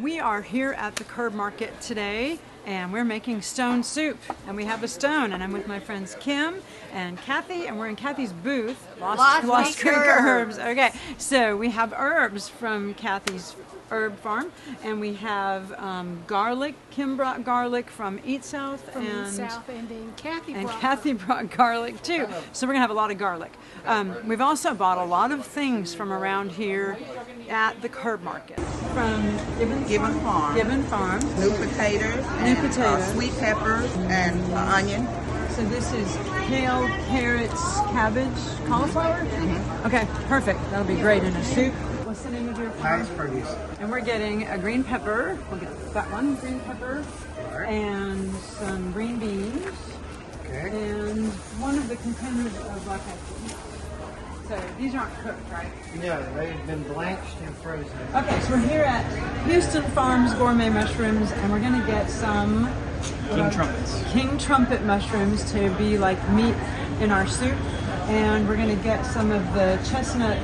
we are here at the Curb Market today, and we're making stone soup. And we have a stone, and I'm with my friends Kim and Kathy, and we're in Kathy's booth, Lost Creek Herbs. Okay, so we have herbs from Kathy's herb farm, and we have garlic. Kim brought garlic from Eat South, and then Kathy brought garlic too. So we're gonna have a lot of garlic. We've also bought a lot of things from around here at the Curb Market. From Gibbon Farm. New potatoes. Sweet peppers and onion. So this is kale, carrots, cabbage, cauliflower? Mm-hmm. Okay, perfect. That'll be great in a soup. What's the name of your farm? Nice produce. And we're getting a green pepper. We'll get that one green pepper. Right. And some green beans. Okay. And one of the containers of black eyed peas. So these aren't cooked, right? No, they've been blanched and frozen. Okay, so we're here at Houston Farms Gourmet Mushrooms, and we're going to get some King Trumpet mushrooms to be like meat in our soup. And we're going to get some of the chestnut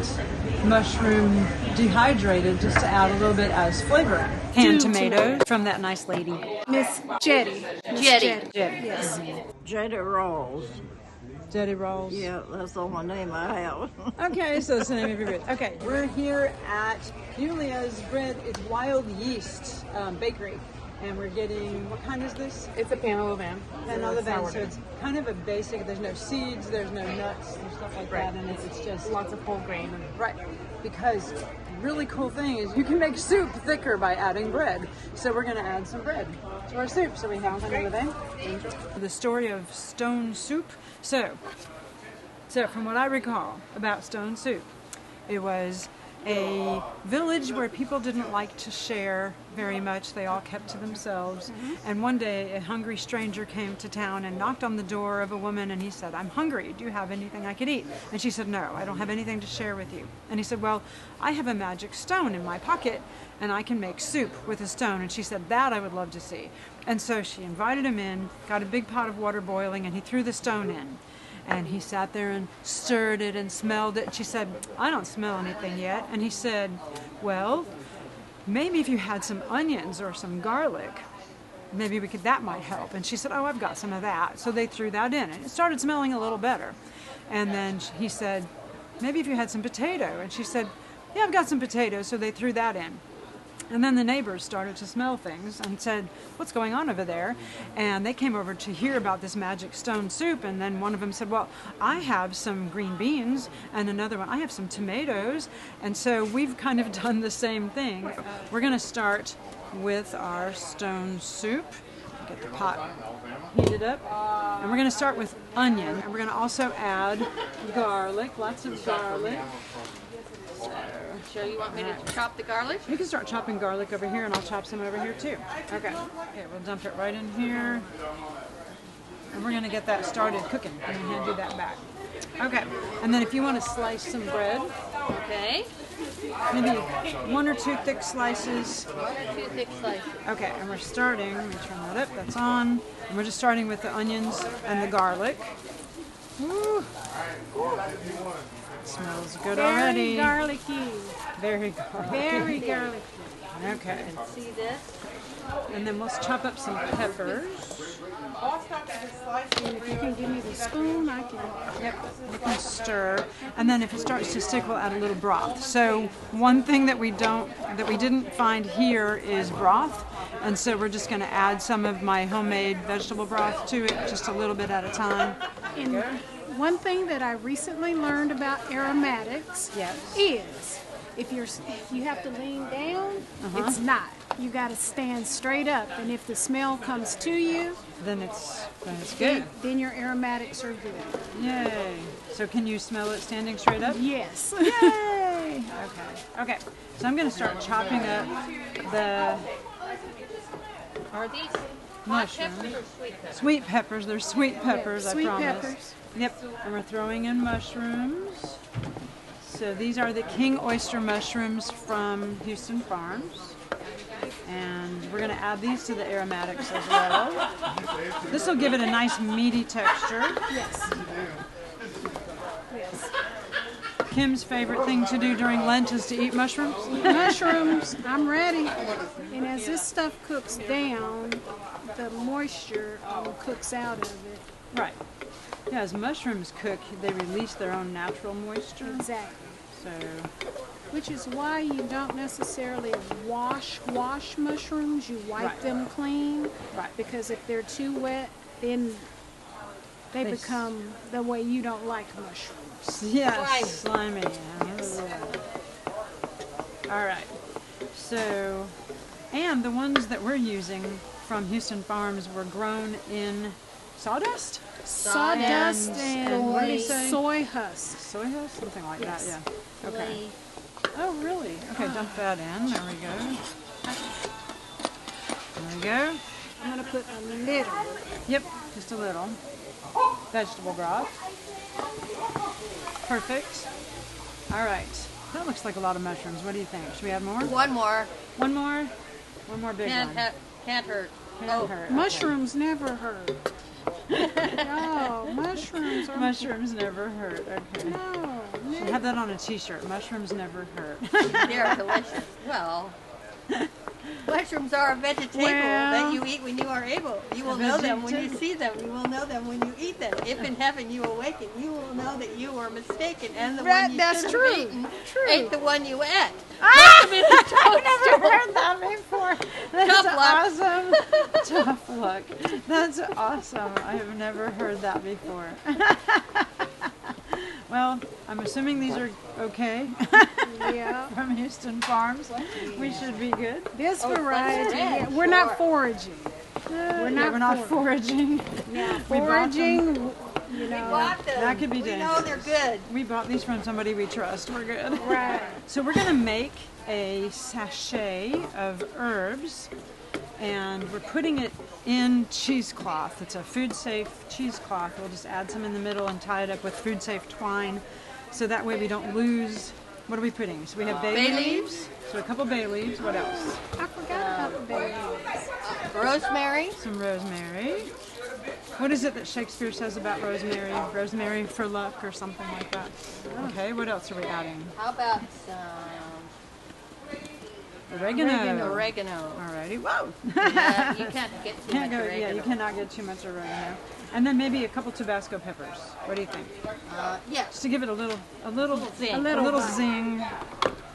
mushroom dehydrated just to add a little bit as flavoring. And tomatoes from that nice lady. Miss Jetty. Jetty. Yes. Jetty rolls. Jetty rolls. Yeah, that's the only name I have. Okay, so that's the name of your bread. Okay, we're here at Julia's Bread. It's Wild Yeast Bakery. And we're getting, what kind is this? It's a pain au levain. Pain au levain, so it's kind of a basic, there's no seeds, there's no nuts, and stuff like that, and it's just lots of whole grain. Right, because the really cool thing is you can make soup thicker by adding bread. So we're going to add some bread to our soup. So we have pain au levain. The story of stone soup. So from what I recall about stone soup, it was a village where people didn't like to share very much. They all kept to themselves. And one day a hungry stranger came to town and knocked on the door of a woman, and he said, "I'm hungry. Do you have anything I could eat?" And she said, "No, I don't have anything to share with you." And he said, "Well, I have a magic stone in my pocket, and I can make soup with a stone." And she said, "That I would love to see." And so she invited him in, got a big pot of water boiling, and he threw the stone in. And he sat there and stirred it and smelled it. She said, "I don't smell anything yet." And he said, "Well, maybe if you had some onions or some garlic, maybe that might help." And she said, "Oh, I've got some of that." So they threw that in, and it started smelling a little better. And then he said, "Maybe if you had some potato." And she said, "Yeah, I've got some potatoes." So they threw that in. And then the neighbors started to smell things and said, "What's going on over there?" And they came over to hear about this magic stone soup. And then one of them said, "Well, I have some green beans," and another one, "I have some tomatoes." And so we've kind of done the same thing. We're going to start with our stone soup. Get the pot heated up. And we're going to start with onion. And we're going to also add garlic, lots of garlic. So you want me to chop the garlic? You can start chopping garlic over here, and I'll chop some over here too. Okay, we'll dump it right in here. And we're going to get that started cooking. I'm going to hand you that back. Okay, and then if you want to slice some bread. Okay. Maybe 1 or 2 thick slices. 2 thick slices. Okay, and we're starting, let me turn that up, that's on. And we're just starting with the onions and the garlic. Woo. Smells good already. Very garlicky. Very garlicky. Very garlicky. Okay. See this? And then we'll chop up some peppers. And if you can give me the spoon, I can. Yep, you can stir. And then if it starts to stick, we'll add a little broth. So one thing that we didn't find here is broth. And so we're just going to add some of my homemade vegetable broth to it, just a little bit at a time. And one thing that I recently learned about aromatics is if you have to lean down, it's not. You got to stand straight up, and if the smell comes to you, then it's good. Then your aromatics are good. Yay! So can you smell it standing straight up? Yes. Yay! Okay. So I'm going to start chopping up the. Are these mushrooms. peppers or sweet peppers? Sweet peppers. They're sweet peppers. Sweet I promise. peppers. Yep. And we're throwing in mushrooms. So these are the king oyster mushrooms from Houston Farms. And we're going to add these to the aromatics as well. This will give it a nice meaty texture. Yes. Yes. Kim's favorite thing to do during Lent is to eat mushrooms. Mushrooms, I'm ready. And as this stuff cooks down, the moisture cooks out of it. Right. Yeah, as mushrooms cook, they release their own natural moisture. Exactly. So, Which is why you don't necessarily wash mushrooms. You wipe Right. them clean. Right. Because if they're too wet, then they They become the way you don't like mushrooms. yeah, slimy. All right. So, and the ones that we're using from Houston Farms were grown in sawdust? Sawdust And what did he say? soy husk. Soy husk? Something like Yes. that, yeah. Okay. Oh, really? Okay, dump that in. There we go. There we go. I'm going to put a little. Yep, just a little. Vegetable broth. Perfect. All right. That looks like a lot of mushrooms. What do you think? Should we add more? One more. One more? One more big Can't, one. can't hurt. Can't hurt. Okay. Mushrooms never hurt. No, mushrooms are. Mushrooms never hurt. Okay. No, Should have that on a t-shirt. Mushrooms never hurt. They're delicious. Well, mushrooms are a vegetable Well- that you eat when you are able. You will know them when you vegetable. see them. You will know them when you eat them. If in heaven you awaken, you will know that you were mistaken, and the Right, one you that's should true. have eaten True. ate the one you ate. I've never heard that before. That's Tough luck. awesome. Tough luck. That's awesome. I have never heard that before. Well, I'm assuming these are okay Yeah. from Houston Farms. We should be good. This Oh, variety, that's red. yeah, we're not foraging. We're We're not foraging. Yeah, We bought them. foraging, you know. Bought them. That could be We know they're good. We bought these from somebody we trust. We're good. Right. So we're going to make a sachet of herbs, and we're putting it in cheesecloth. It's a food-safe cheesecloth. We'll just add some in the middle and tie it up with food-safe twine, so that way we don't lose. What are we putting? So we have bay leaves. So a couple bay leaves. What else? I forgot about the bay leaves. Rosemary. Some rosemary. What is it that Shakespeare says about rosemary? Rosemary for luck or something like that. Okay, what else are we adding? How about some Oregano. oregano? Alrighty. Whoa. Yeah, you can't get too Can't much go, oregano. yeah, you cannot get too much oregano. And then maybe a couple Tabasco peppers. What do you think? Yes. Just to give it a little zing. a little zing.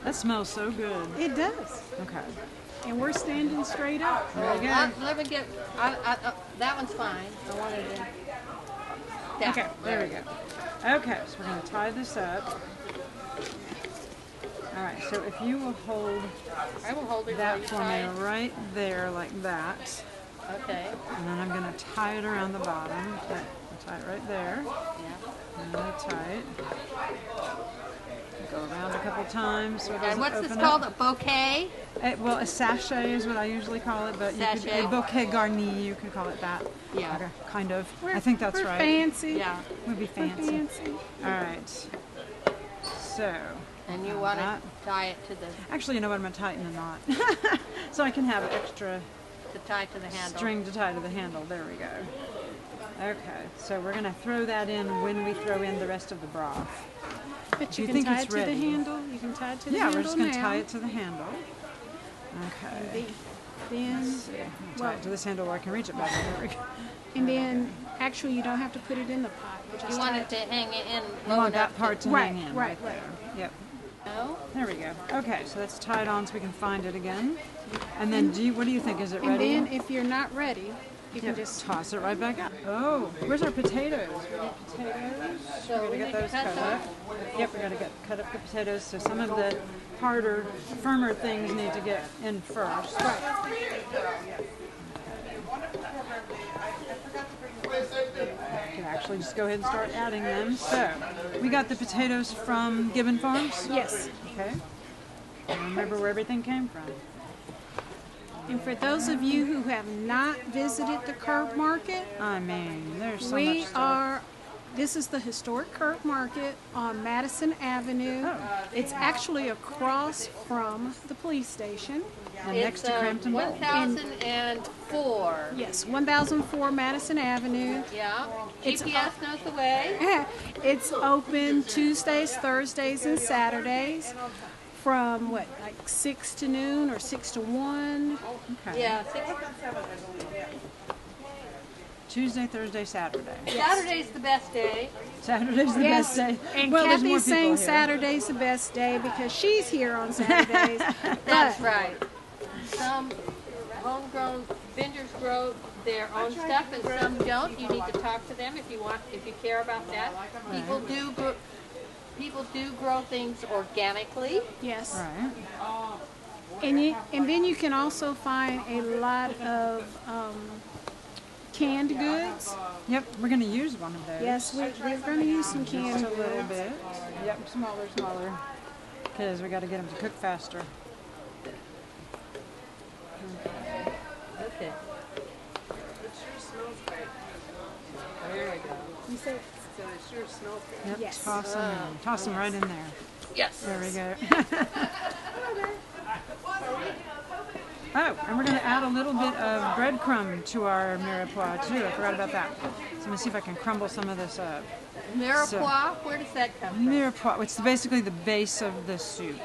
That smells so good. It does. Okay. And we're standing straight up. There you go. Let me get. That one's fine. I wanted to. Yeah. Okay, there we go. Okay, so we're going to tie this up. All right, so if you will hold I will hold it that while you for tie me right there like that, it. Okay. and then I'm going to tie it around the bottom. Okay, I'll tie it right there. Yeah. And then tie it. Go around a couple times so it doesn't And what's this open called? up. A bouquet? Well, a sachet is what I usually call it, but you could, Sachet. a bouquet garni, you could call it that. Yeah. Okay, kind of. I think that's we're right. Fancy. Yeah. Would be We're fancy. fancy. All right. So, And you want to that. tie it to the actually, you know what? I'm going to tighten the knot. So I can have extra tie to the handle. string to tie to the handle. There we go. Okay, so we're going to throw that in when we throw in the rest of the broth. But Do you you can think tie it's it to ready? the handle. You can tie it to the Yeah, handle we're just going to now. tie it to the handle. Okay. Then, Let's see. I'm gonna tie it to this handle where I can reach it better. There we go. and then, actually, you don't have to put it in the pot. You just You tie want it to hang in I low want enough that part to Right, hang in right, there. Yep. No? There we go. Okay, so that's tied on so we can find it again. And then, what do you think? Is it And ready? then, if you're not ready, you can Yep, just toss it right back up. Oh, where's our potatoes? We need potatoes. So We're we gonna need get to those cut cut up. Yep, we're gonna cut up the potatoes. So some of the harder, firmer things need to get in first. You can actually just go ahead and start adding them. So we got the potatoes from Gibbon Farms. yes. Okay. And remember where everything came from. And for those of you who have not visited the Curb Market, I mean, there's so we much stuff. are This is the historic Kirk Market on Madison Avenue. It's actually across from the police station. And next to Crampton Bowl. 1004. Yes, 1004 Madison Avenue. Yeah. GPS knows the way. It's open Tuesdays, Thursdays, and Saturdays from what, like 6 to noon or 6 to 1. Okay. Yeah. Tuesday, Thursday, Saturday. Saturday's the best day. Saturday's the best day. And well, there's more Kathy's people saying here. Saturday's the best day because she's here on Saturdays. That's But right. Some homegrown vendors grow their own stuff, and some don't. You need to talk to them if you care about that. People do grow things organically. yes. Right. And then you can also find a lot of canned goods. Yep, we're going to use one of those. Yes, we're going to use some canned Just a little goods. bit. Yep, smaller. Because we got to get them to cook faster. Okay. There we go. You said Yep, Yes. toss them in. Toss them right in there. Yes. There we go. Oh, and we're going to add a little bit of breadcrumb to our mirepoix too. I forgot about that. So let me see if I can crumble some of this up. Mirepoix, where does that come from? Mirepoix, it's basically the base of the soup.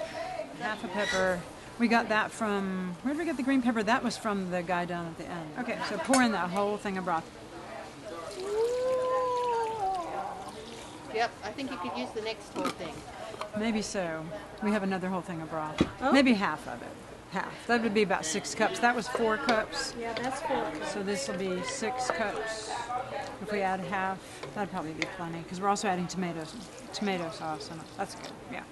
Half a pepper. We got that from, where did we get the green pepper? That was from the guy down at the end. Okay, so pour in that whole thing of broth. Yep, I think you could use the next whole thing. Maybe so. We have another whole thing of broth. Maybe half of it. Half. That would be about 6 cups. That was 4 cups. yeah, that's cool. So this will be 6 cups. If we add half, that'd probably be plenty because we're also adding tomato sauce in it. That's good. Yeah.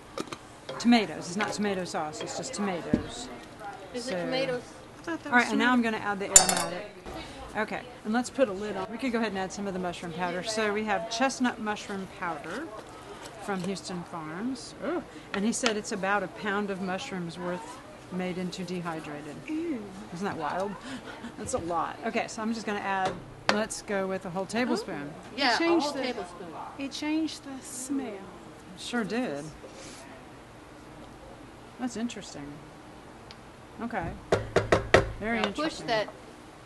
Tomatoes. It's not tomato sauce. It's just tomatoes. Is So- it tomatoes? All right, and now I'm going to add the aromatic. Okay, and let's put a lid on. We could go ahead and add some of the mushroom powder. So we have chestnut mushroom powder from Houston Farms. Oh, and he said it's about a pound of mushrooms worth made into dehydrated. Isn't that wild? That's a lot. Okay, so I'm just going to add, let's go with a whole tablespoon. Yeah, a changed whole the- tablespoon. It changed the smell. Sure did. That's interesting. Okay. Very Now interesting. push that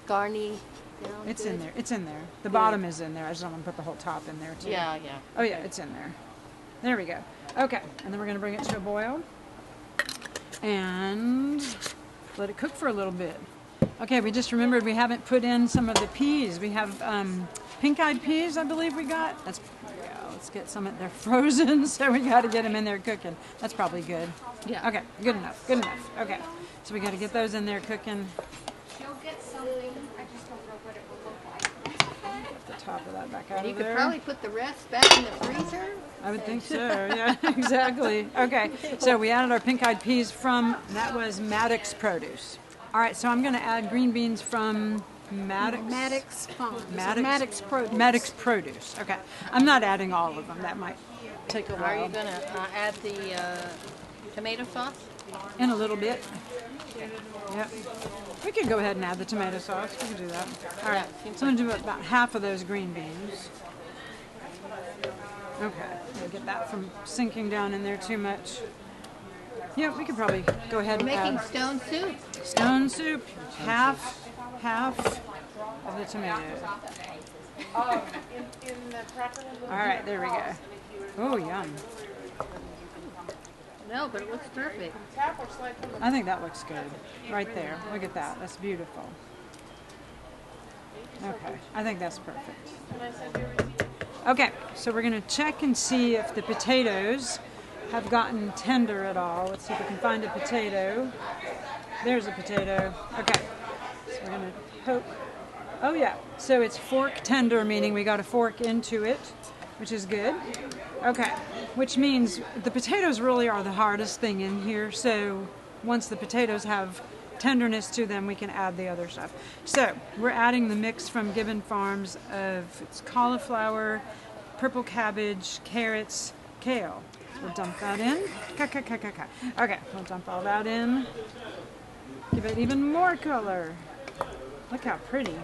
garni down. It's good. in there. It's in there. The bottom is in there. I just don't want to put the whole top in there too. Yeah, yeah. Oh yeah, it's in there. There we go. Okay, and then we're going to bring it to a boil and let it cook for a little bit. Okay, we just remembered we haven't put in some of the peas. We have pink-eyed peas, I believe we got. That's yeah. Let's get some. They're frozen, so we got to get them in there cooking. That's probably good. Yeah. Okay, good enough. Good enough. Okay, so we got to get those in there cooking. You'll get something. I just don't know what it will look like. Get the top of that back out You of could there. probably put the rest back in the freezer. I would think so, yeah, exactly. Okay, so we added our pink-eyed peas from, that was Maddox Produce. All right, so I'm going to add green beans from Maddox Farms. Maddox, Maddox Produce. Maddox Produce, okay. I'm not adding all of them, that might take a Are while. you going to add the tomato sauce? In a little bit. Yep. We could go ahead and add the tomato sauce, we could do that. All right, so I'm going to do about half of those green beans. Okay, we'll get that from sinking down in there too much. Yeah, we could probably go ahead and Making add stone soup. stone soup, half of the tomato. All right, there we go. Oh, yum. No, but it looks perfect. I think that looks good. Right there. Look at that. That's beautiful. Okay, I think that's perfect. Okay, so we're going to check and see if the potatoes have gotten tender at all. Let's see if we can find a potato. There's a potato. Okay, so we're going to poke. Oh yeah, so it's fork tender, meaning we got a fork into it, which is good. Okay, which means the potatoes really are the hardest thing in here. So once the potatoes have tenderness to them, we can add the other stuff. So we're adding the mix from Gibbon Farms of it's cauliflower, purple cabbage, carrots, kale. So we'll dump that in. Okay, we'll dump all that in. Give it even more color. Look how pretty.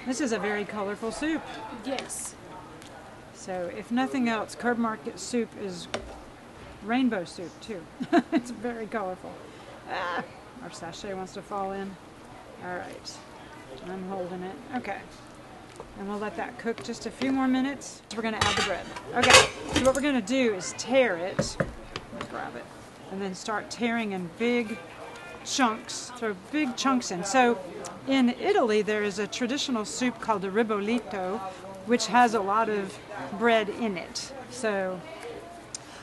This is a very colorful soup. Yes. So if nothing else, Curb Market soup is rainbow soup too. It's very colorful. Ah, our sachet wants to fall in. All right, I'm holding it. Okay, and we'll let that cook just a few more minutes. We're gonna add the bread. Okay, so what we're gonna do is tear it. Let's grab it, and then start tearing in big chunks. Throw big chunks in. So in Italy, there is a traditional soup called the ribollito, which has a lot of bread in it. So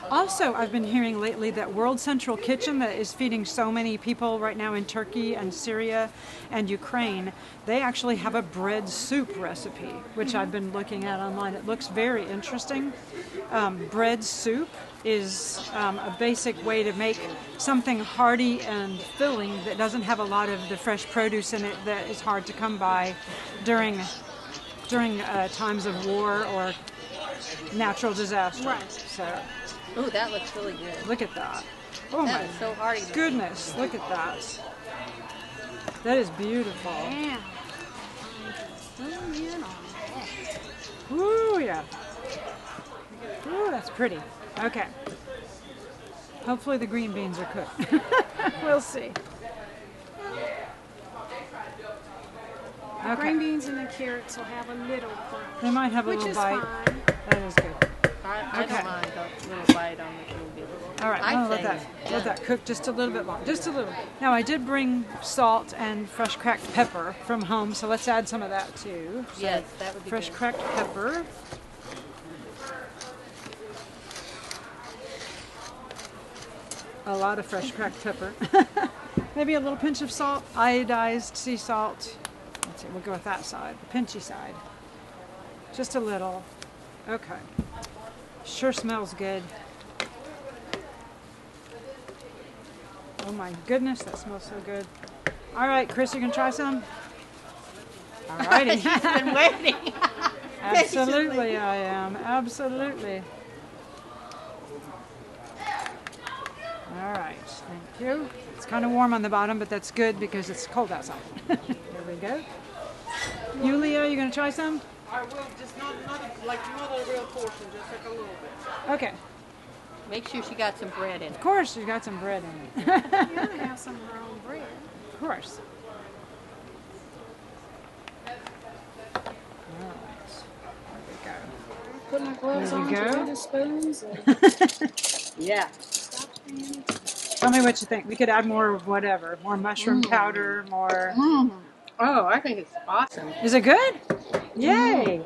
also, I've been hearing lately that World Central Kitchen, that is feeding so many people right now in Turkey and Syria and Ukraine, they actually have a bread soup recipe, which I've been looking at online. It looks very interesting. Bread soup is a basic way to make something hearty and filling that doesn't have a lot of the fresh produce in it that is hard to come by during times of war or natural disaster. Right. So. Ooh, that looks really good. Look at that. Oh That my is so hearty. goodness, look at that. That is beautiful. Damn. Zoom in on that. Ooh, yeah. Ooh, that's pretty. Okay. Hopefully the green beans are cooked. We'll see. The green beans and the carrots will have a little crunch. They might have a which little is bite. fine. That is good. I Okay. don't mind a little bite on the green beans. All right, I I'm gonna say let that cook just a little bit longer, just a little bit. Now I did bring salt and fresh cracked pepper from home, so let's add some of that too. So Yes, that would be fresh good. cracked pepper. A lot of fresh cracked pepper. Maybe a little pinch of salt, iodized sea salt. Let's see, we'll go with that side, the pinchy side. Just a little. Okay. Sure smells good. Oh my goodness, that smells so good. All right, Chris, you gonna try some? All righty. She's been waiting. Absolutely, I am. Absolutely. All right, thank you. It's kind of warm on the bottom, but that's good because it's cold outside. There we go. Yulia, you gonna try some? I will, just not a real portion, just like a little bit. Okay. Make sure she got some bread in it. Of course, you got some bread in it. You gotta have some of her own bread. Of course. All right. There Put my gloves There on we to go. do the spoons. And we go. Yeah. Tell me what you think. We could add more of whatever. More mushroom powder, more... Oh, I think it's awesome. Is it good? Yay!